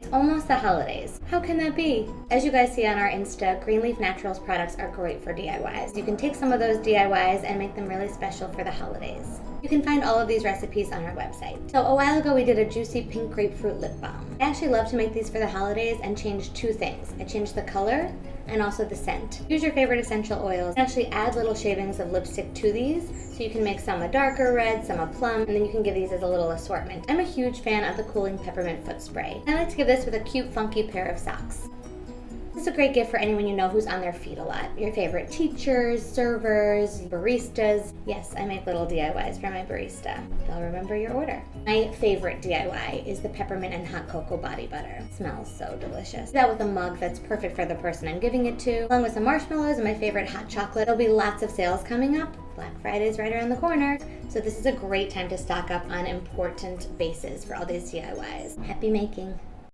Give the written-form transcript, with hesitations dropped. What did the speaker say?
It's almost the holidays. How can that be? As you guys see on our Insta, Greenleaf Naturals products are great for DIYs. You can take some of those DIYs and make them really special for the holidays. You can find all of these recipes on our website. So a while ago we did a juicy pink grapefruit lip balm. I actually love to make these for the holidays and change two things. I changed the color and also the scent. Use your favorite essential oils. And actually add little shavings of lipstick to these, so you can make some a darker red, some a plum, and then you can give these as a little assortment. I'm a huge fan of the cooling peppermint foot spray. I like to give this with a cute funky pair of socks. This is a great gift for anyone you know who's on their feet a lot. Your favorite teachers, servers, baristas. Yes, I make little DIYs for my barista. They'll remember your order. My favorite DIY is the peppermint and hot cocoa body butter. It smells so delicious. Do that with a mug that's perfect for the person I'm giving it to, along with some marshmallows and my favorite hot chocolate. There'll be lots of sales coming up. Black Friday's right around the corner, so this is a great time to stock up on important bases for all these DIYs. Happy making!